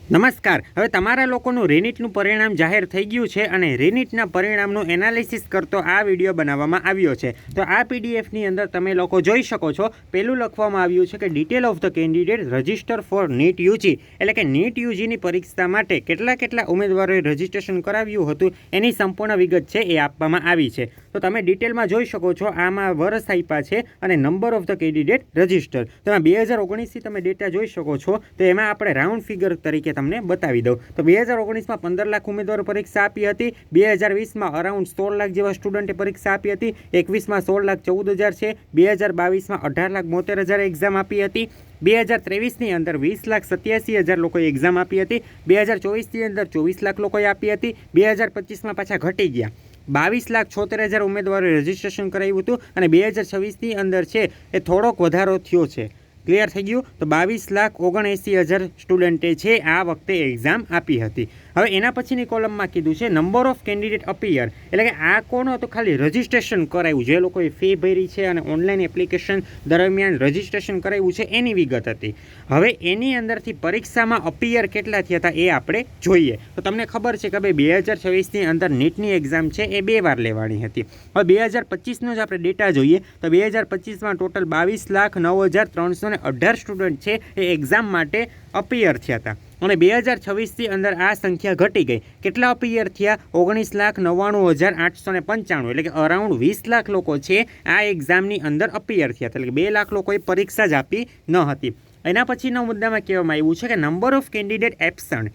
નમસ્કાર। હવે તમારા લોકોનું રેનિટનું પરિણામ જાહેર થઈ ગયું છે અને રેનિટના પરિણામનું એનાલિસિસ કરતો આ વિડીયો બનાવવામાં આવ્યો છે। તો આ પીડીએફની અંદર તમે લોકો જોઈ શકો છો, પહેલું લખવામાં આવ્યું છે કે detail of the candidate register for NEET UG, એટલે કે નીટ યુજીની પરીક્ષા માટે કેટલા ઉમેદવારોએ રજિસ્ટ્રેશન કરાવ્યું હતું એની સંપૂર્ણ વિગત છે એ આપવામાં આવી છે। તો તમે ડિટેલમાં જોઈ શકો છો, આમાં વર્ષ આપ્યા છે અને number of the candidate register તમે 2019થી તમે ડેટા જોઈ શકો છો। તો એમાં આપણે રાઉન્ડ ફિગર તરીકે તમને બતાવી દઉં તો 2019માં 15 લાખ ઉમેદવારો પરીક્ષા આપી હતી। 2020માં અરાઉન્ડ 16 લાખ જેવા સ્ટુડન્ટે પરીક્ષા આપી હતી। 21માં 16,14,000 છે। 2022માં 18,72,000 એક્ઝામ આપી હતી। 2023ની અંદર 20,87,000 લોકોએ એક્ઝામ આપી હતી। 2024ની અંદર 24 લાખ લોકોએ આપી હતી। 2025માં પાછા ઘટી ગયા, 22,76,000 ઉમેદવારોએ રજિસ્ટ્રેશન કરાવ્યું હતું અને 2026ની અંદર છે એ થોડોક વધારો થયો છે। ક્લિયર થઈ ગયું? તો 22,79,000 સ્ટુડન્ટે છે આ વખતે એક્ઝામ આપી હતી। હવે એના પછીની કોલમમાં કીધું છે નંબર ઓફ કેન્ડિડેટ અપિયર, એટલે કે આ કોણ હતું? ખાલી રજિસ્ટ્રેશન કરાવ્યું, જે લોકોએ ફી ભરી છે અને ઓનલાઈન એપ્લિકેશન દરમિયાન રજિસ્ટ્રેશન કરાવ્યું છે એની વિગત હતી। હવે એની અંદરથી પરીક્ષામાં અપિયર કેટલા થયા હતા એ આપણે જોઈએ। તો તમને ખબર છે કે ભાઈ 2026ની અંદર નીટની એક્ઝામ છે એ 2 વાર લેવાની હતી। હવે 2025નો જ આપણે ડેટા જોઈએ તો 2025માં ટોટલ 22,09,318 સ્ટુડન્ટ છે એ એક્ઝામ માટે અપિયર થયા હતા અને 2026ની અંદર આ સંખ્યા ઘટી ગઈ। કેટલા અપિયર થયા? 19,99,895, એટલે કે અરાઉન્ડ 20 લાખ લોકો છે આ એક્ઝામની અંદર અપિયર થયા હતા, એટલે કે 2 લાખ લોકોએ પરીક્ષા જ આપી ન હતી। એના પછીના મુદ્દામાં કહેવામાં આવ્યું છે કે number of candidate absent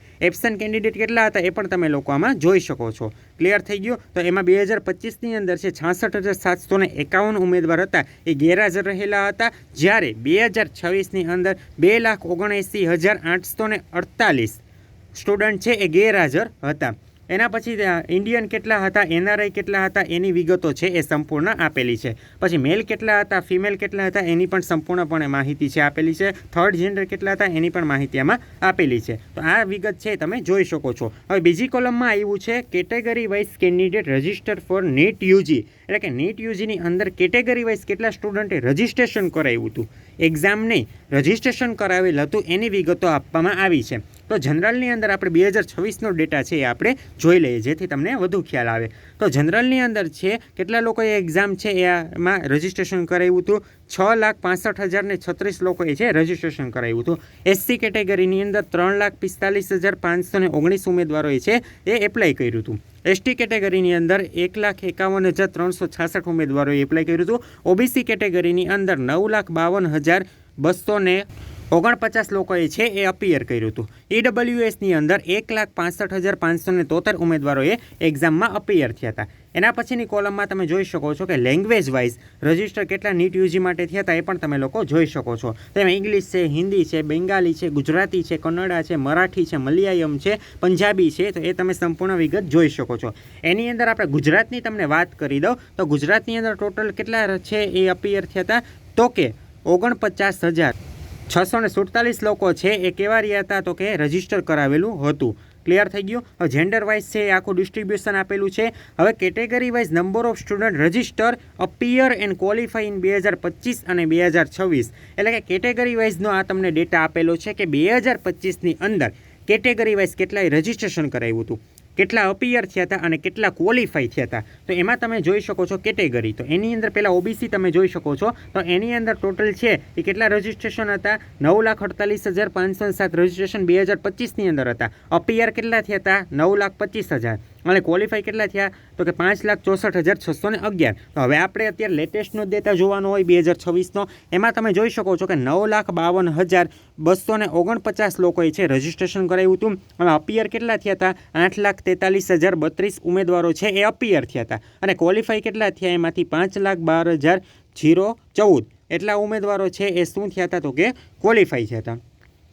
candidate કેટલા હતા એ પણ તમે લોકો આમાં જોઈ શકો છો। ક્લિયર થઈ ગયું? તો એમાં 2025ની અંદર છે 66,751 ઉમેદવાર હતા એ ગેરહાજર રહેલા હતા, જ્યારે 2026ની અંદર 2,79,848 સ્ટુડન્ટ છે એ ગેરહાજર હતા। એના પછી ઇન્ડિયન કેટલા હતા, એનઆરઆઈ કેટલા હતા એની વિગતો છે એ સંપૂર્ણ આપેલી છે। પછી મેલ કેટલા હતા, ફિમેલ કેટલા હતા એની પણ સંપૂર્ણપણે માહિતી છે આપેલી છે। થર્ડ જેન્ડર કેટલા હતા એની પણ માહિતી આમાં આપેલી છે। તો આ વિગત છે તમે જોઈ શકો છો। હવે બીજી કોલમમાં આવ્યું છે category wise candidate register for NEET UG, એટલે કે નીટ યુજીની અંદર કેટેગરી વાઇઝ કેટલા સ્ટુડન્ટે રજિસ્ટ્રેશન કરાવ્યું હતું, એક્ઝામ નહીં રજિસ્ટ્રેશન કરાવેલ હતું એની વિગતો આપવામાં આવી છે। તો જનરલની અંદર આપણે 2026નો ડેટા છે એ આપણે જોઈ લઈએ જેથી તમને વધુ ખ્યાલ આવે। તો જનરલની અંદર છે કેટલા લોકોએ એક્ઝામ છે એમાં રજિસ્ટ્રેશન કરાવ્યું હતું? 6,65,036 લોકોએ છે રજિસ્ટ્રેશન કરાવ્યું હતું। એસસી કેટેગરીની અંદર 3,45,519 ઉમેદવારોએ છે એ એપ્લાય કર્યું હતું। એસટી કેટેગરીની અંદર 1,51,366 ઉમેદવારોએ એપ્લાય કર્યું હતું। ઓબીસી કેટેગરીની અંદર 9,52,249 લોકોએ છે એ અપિયર કર્યું હતું। ઈડબ્લ્યુએસની અંદર 1,65,573 ઉમેદવારોએ એક્ઝામમાં અપિયર થયા હતા। એના પછીની કોલમમાં તમે જોઈ શકો છો કે લેંગ્વેજ વાઇઝ રજિસ્ટર કેટલા નીટ યુજી માટે થયા હતા એ પણ તમે લોકો જોઈ શકો છો। તેમાં ઇંગ્લિશ છે, હિન્દી છે, બેંગાલી છે, ગુજરાતી છે, કન્નડા છે, મરાઠી છે, મલયાલમ છે, પંજાબી છે, તો એ તમે સંપૂર્ણ વિગત જોઈ શકો છો। એની અંદર આપણે ગુજરાતની તમને વાત કરી દઉં તો ગુજરાતની અંદર ટોટલ કેટલા છે એ અપિયર થયા હતા? તો કે 49,647 લોકો છે એ કેવા રહ્યા હતા? તો કે રજિસ્ટર કરાવેલું હતું। ક્લિયર થઈ ગયું? હવે જેન્ડર વાઇઝ છે એ આખું ડિસ્ટ્રીબ્યુશન આપેલું છે। હવે category wise number of student register appear and qualify in 2025 અને 2026, એટલે કે કેટેગરી વાઇઝનો આ તમને ડેટા આપેલો છે કે 2025ની અંદર કેટેગરી વાઇઝ કેટલાએ રજિસ્ટ્રેશન કરાવ્યું હતું, કેટલા અપિયર થયા હતા અને કેટલા ક્વોલિફાઈ થયા હતા। તો એમાં તમે જોઈ શકો છો કેટેગરી, તો એની અંદર પહેલાં ઓબીસી તમે જોઈ શકો છો, તો એની અંદર ટોટલ છે એ કેટલા રજિસ્ટ્રેશન હતા? 9,48,507 રજિસ્ટ્રેશન 2025ની અંદર હતા। અપિયર કેટલા થયા હતા? 9,25,000 અને ક્વોલિફાઈ કેટલા થયા? તો કે 5,64,611। તો હવે આપણે અત્યારે લેટેસ્ટનો ડેટા જોવાનો હોય 2026નો, એમાં તમે જોઈ શકો છો કે 9,52,249 લોકોએ છે રજિસ્ટ્રેશન કરાવ્યું હતું અને અપિયર કેટલા થયા હતા? 8,43,032 ઉમેદવારો છે એ અપિયર થયા હતા અને ક્વોલિફાઈ કેટલા થયા? એમાંથી 5,12,014 એટલા ઉમેદવારો છે એ શું થયા હતા? તો કે ક્વોલિફાઈ થયા હતા।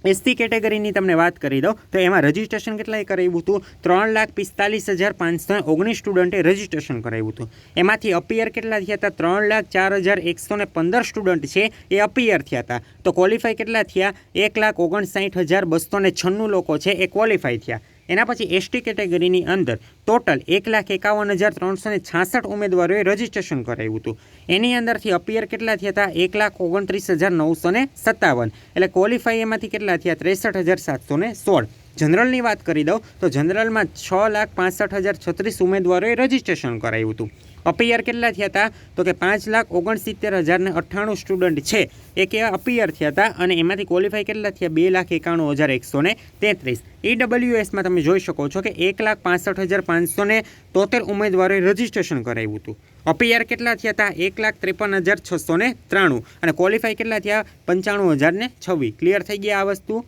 એસટી કેટેગરીની તમને વાત કરી દઉં તો એમાં રજિસ્ટ્રેશન કેટલાએ કરાવ્યું હતું? 3,45,519 સ્ટુડન્ટે રજિસ્ટ્રેશન કરાવ્યું હતું। એમાંથી અપિયર કેટલા થયા હતા? 3,04,115 સ્ટુડન્ટ છે એ અપિયર થયા હતા। તો ક્વોલિફાઈ કેટલા થયા? 1,59,296 લોકો છે એ ક્વોલિફાઈ થયા। એના પછી એસટી કેટેગરીની અંદર ટોટલ 1,51,366 ઉમેદવારોએ રજિસ્ટ્રેશન કરાવ્યું હતું। એની અંદરથી અપિયર કેટલા થયા હતા? 1,29,957, એટલે ક્વોલિફાઈ એમાંથી કેટલા થયા? 63,716। જનરલની વાત કરી દઉં તો જનરલમાં 6,65,036 ઉમેદવારોએ રજિસ્ટ્રેશન કરાવ્યું હતું. અપિયર કેટલા થયા હતા તો કે 5,69,098 સ્ટુડન્ટ છે એ કે અપિયર થયા હતા અને એમાંથી ક્વોલિફાય કેટલા થયા 2,91,133. EWSમાં તમે જોઈ શકો છો કે 1,65,573 ઉમેદવારોએ રજિસ્ટ્રેશન કરાવ્યું હતું. અપિયર કેટલા થયા હતા 1,53,693 અને ક્વોલિફાય કેટલા થયા 95,026. ક્લિયર થઈ ગયા આ વસ્તુ.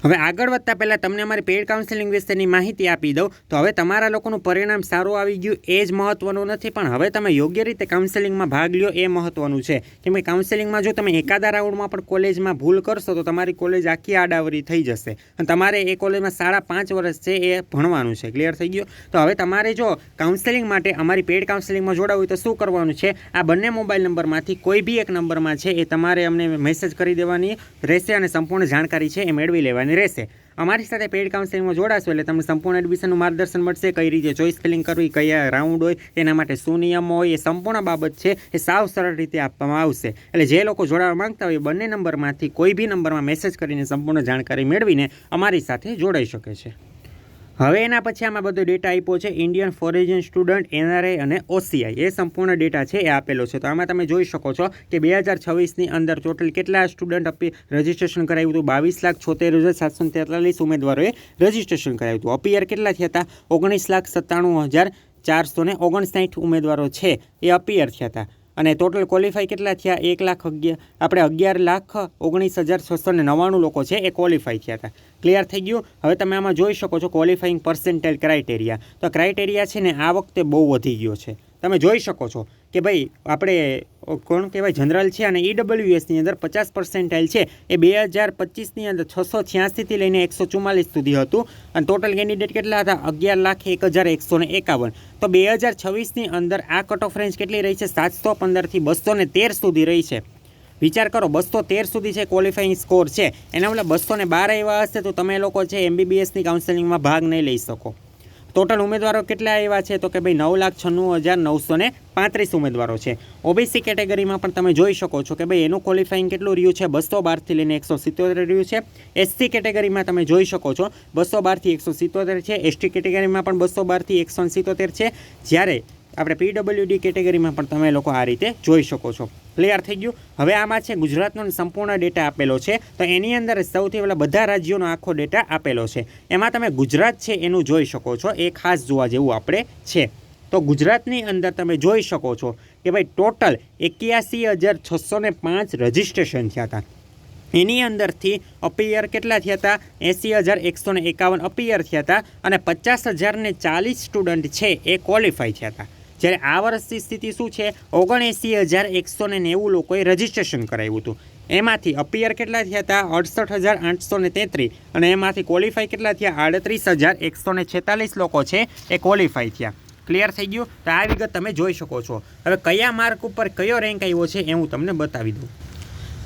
હવે આગળ વધતા પહેલાં તમને અમારી પેઇડ કાઉન્સેલિંગ વિશેની માહિતી આપી દઉં તો હવે તમારા લોકોનું પરિણામ સારું આવી ગયું એ જ મહત્ત્વનું નથી, પણ હવે તમે યોગ્ય રીતે કાઉન્સેલિંગમાં ભાગ લ્યો એ મહત્ત્વનું છે. કેમ કે કાઉન્સેલિંગમાં જો તમે એકાદા રાઉન્ડમાં પણ કોલેજમાં ભૂલ કરશો તો તમારી કોલેજ આખી આડાવરી થઈ જશે અને તમારે એ કોલેજમાં 5.5 વર્ષ છે એ ભણવાનું છે. ક્લિયર થઈ ગયું. તો હવે તમારે જો કાઉન્સેલિંગ માટે અમારી પેઇડ કાઉન્સેલિંગમાં જોડાવવું હોય તો શું કરવાનું છે, આ બંને મોબાઈલ નંબરમાંથી કોઈ બી એક નંબરમાં છે એ તમારે અમને મેસેજ કરી દેવાની રહેશે અને સંપૂર્ણ જાણકારી છે એ મેળવી લેવાની રહેશે. અમારી સાથે પેઇડ કાઉન્સેલિંગમાં જોડાશો એટલે તમને સંપૂર્ણ એડમિશનનું માર્ગદર્શન મળશે. કઈ રીતે ચોઇસ ફિલિંગ કરવી, કયા રાઉન્ડ હોય, એના માટે શું નિયમો હોય, એ સંપૂર્ણ બાબત છે એ સાવ સરળ રીતે આપવામાં આવશે. એટલે જે લોકો જોડાવા માંગતા હોય બંને નંબરમાંથી કોઈ બી નંબરમાં મેસેજ કરીને સંપૂર્ણ જાણકારી મેળવીને અમારી સાથે જોડાઈ શકે છે. હવે એના પછી આમાં બધો ડેટા આપ્યો છે. ઇન્ડિયન ફોરેન સ્ટુડન્ટ, NRI અને OCI એ સંપૂર્ણ ડેટા છે એ આપેલો છે. તો આમાં તમે જોઈ શકો છો કે 2026ની અંદર ટોટલ કેટલા સ્ટુડન્ટ રજિસ્ટ્રેશન કરાવ્યું હતું 22,76,743 ઉમેદવારોએ રજિસ્ટ્રેશન કરાવ્યું હતું. અપિયર કેટલા થયા હતા 19,97,459 ઉમેદવારો છે એ અપિયર થયા હતા અને ટોટલ ક્વોલિફાય કેટલા થયા 11,19,699 લોકો છે એ ક્વોલિફાય થયા હતા. ક્લિયર થઈ ગયું. હવે તમે આમાં જોઈ શકો છો ક્વોલિફાઈંગ પર્સન્ટાઇલ ક્રાઇટેરિયા. તો ક્રાઇટેરિયા છે ને આ વખતે બહુ વધી ગયો છે. તમે જોઈ શકો છો કે ભાઈ આપણે કોણ કહેવાય જનરલ છે અને EWSની અંદર 50% છે એ 2025ની અંદર 686થી લઈને 144 સુધી હતું અને ટોટલ કેન્ડિડેટ કેટલા હતા 11,01,151. તો 2026ની અંદર આ કટ ઓફ રેન્જ કેટલી રહી છે 715થી 213 સુધી રહી છે. વિચાર કરો 213 સુધી છે ક્વોલિફાઈંગ સ્કોર છે, એના મતલબ 212 એવા હશે તો તમે લોકો છે MBBSની કાઉન્સેલિંગમાં ભાગ નહીં લઈ શકો. ટોટલ ઉમેદવારો કેટલા આવ્યા છે તો કે ભાઈ 9,96,935 ઉમેદવારો છે. OBC કેટેગરીમાં પણ તમે જોઈ શકો છો કે ભાઈ એનું ક્વોલિફાઈંગ કેટલું રહ્યું છે 212થી લઈને 177 રહ્યું છે. SC કેટેગરીમાં તમે જોઈ શકો છો 212થી 177 છે. ST કેટેગરીમાં પણ 212થી 177 છે. જ્યારે આપણે PWD કેટેગરીમાં પણ તમે લોકો આ રીતે જોઈ શકો છો. ક્લિયર થઈ ગયું. હવે આમાં છે ગુજરાતનો સંપૂર્ણ ડેટા આપેલો છે. તો એની અંદર સૌથી પહેલાં બધા રાજ્યોનો આખો ડેટા આપેલો છે. એમાં તમે ગુજરાત છે એનું જોઈ શકો છો. એ ખાસ જોવા જેવું આપણે છે. તો ગુજરાતની અંદર તમે જોઈ શકો છો કે ભાઈ ટોટલ 81,605 રજિસ્ટ્રેશન થયા હતા. એની અંદરથી અપિયર કેટલા થયા હતા 80,151 અપિયર થયા હતા અને 50,040 સ્ટુડન્ટ છે એ ક્વોલિફાય થયા હતા. જ્યારે આ વર્ષની સ્થિતિ શું છે 79,190 લોકોએ રજિસ્ટ્રેશન કરાવ્યું હતું. એમાંથી અપિયર કેટલા થયા હતા 68,833 અને એમાંથી ક્વોલિફાય કેટલા થયા 38,146 લોકો છે એ ક્વોલિફાય થયા. ક્લિયર થઈ ગયું. તો આ વિગત તમે જોઈ શકો છો. હવે કયા માર્ક ઉપર કયો રેન્ક આવ્યો છે એ હું તમને બતાવી દઉં.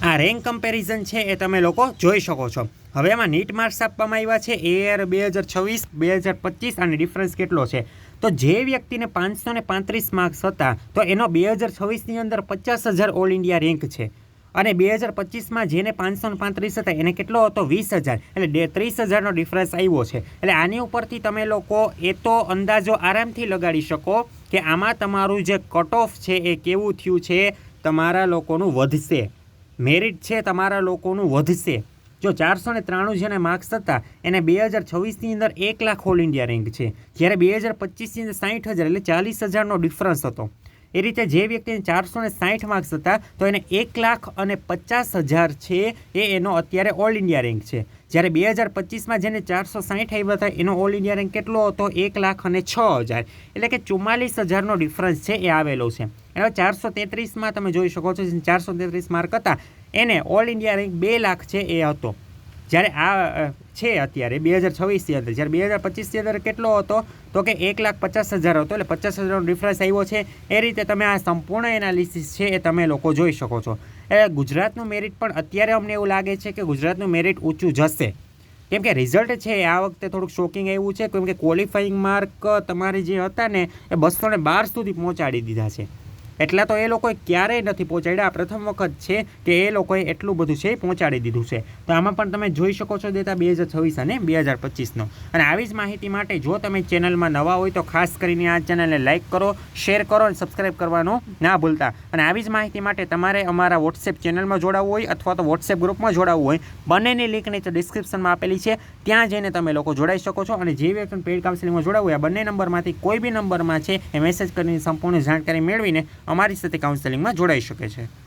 આ રેન્ક કમ્પેરિઝન છે એ તમે લોકો જોઈ શકો છો. હવે એમાં નીટ માર્ક્સ આપવામાં આવ્યા છે AR 2026, 2025 અને ડિફરન્સ કેટલો છે. તો જે વ્યક્તિને 535 માર્ક્સ હતા તો એનો 2026ની અંદર 50,000 ઓલ ઇન્ડિયા રેન્ક છે અને 2025માં જેને 535 હતા એને કેટલો હતો 20,000, એટલે 30,000નો ડિફરન્સ આવ્યો છે. એટલે આની ઉપરથી તમે લોકો એ તો અંદાજો આરામથી લગાડી શકો કે આમાં તમારું જે કટ ઓફ છે એ કેવું થયું છે. તમારા લોકોનું વધશે, મેરિટ છે તમારા લોકોનું વધશે. જો 493 જેને માર્ક્સ હતા એને 2026ની અંદર 1,00,000 ઓલ ઇન્ડિયા રેન્ક છે, જ્યારે 2025ની અંદર 60,000 એટલે 40,000નો ડિફરન્સ હતો. એ રીતે જે વ્યક્તિને 460 માર્ક્સ હતા તો એને 1,50,000 છે એ એનો અત્યારે ઓલ ઇન્ડિયા રેન્ક છે. જ્યારે 2025માં જેને 460 આવ્યા હતા એનો ઓલ ઇન્ડિયા રેન્ક કેટલો હતો 1,06,000, એટલે કે 44,000નો ડિફરન્સ છે એ આવેલો છે. હવે 433માં તમે જોઈ શકો છો 433 માર્ક હતા એને ઓલ ઇન્ડિયા રેન્ક 2,00,000 છે એ હતો. જ્યારે આ છે અત્યારે 2026ની અંદર, જ્યારે 2025ની અંદર કેટલો હતો તો કે 1,50,000 હતો, એટલે 50,000નો ડિફરન્સ આવ્યો છે. એ રીતે તમે આ સંપૂર્ણ એનાલિસિસ છે એ તમે લોકો જોઈ શકો છો. એટલે ગુજરાતનું મેરિટ પણ અત્યારે અમને એવું લાગે છે કે ગુજરાતનું મેરિટ ઊંચું જશે, કેમ કે રિઝલ્ટ છે આ વખતે થોડુંક શોકિંગ એવું છે. કેમ કે ક્વોલિફાઈંગ માર્ક તમારે જે હતા ને એ 212 સુધી પહોંચાડી દીધા છે. એટલા તો એ લોકોએ ક્યારેય નથી પહોંચાડ્યા. આ પ્રથમ વખત છે કે એ લોકોએ એટલું બધું છે પહોંચાડી દીધું છે. તો આમાં પણ તમે જોઈ શકો છો ડેટા 2026 અને 2025નો. અને આવી જ માહિતી માટે જો તમે ચેનલમાં નવા હોય તો ખાસ કરીને આ ચેનલને લાઇક કરો, શેર કરો અને સબસ્ક્રાઈબ કરવાનું ના ભૂલતા. અને આવી જ માહિતી માટે તમારે અમારા વોટ્સએપ ચેનલમાં જોડાવવું હોય અથવા તો વોટ્સએપ ગ્રુપમાં જોડાવવું હોય, બંનેની લિંક નીચે ડિસ્ક્રિપ્શનમાં આપેલી છે. ત્યાં જઈને તમે લોકો જોડાઈ શકો છો. અને જે વ્યક્તિને પેઇડ કાઉન્સેલિંગમાં જોડાવવું હોય આ બંને નંબરમાંથી કોઈ બી નંબરમાં છે એ મેસેજ કરીને સંપૂર્ણ જાણકારી મેળવીને અમારી સાથે કાઉન્સેલિંગમાં જોડાઈ શકે છે.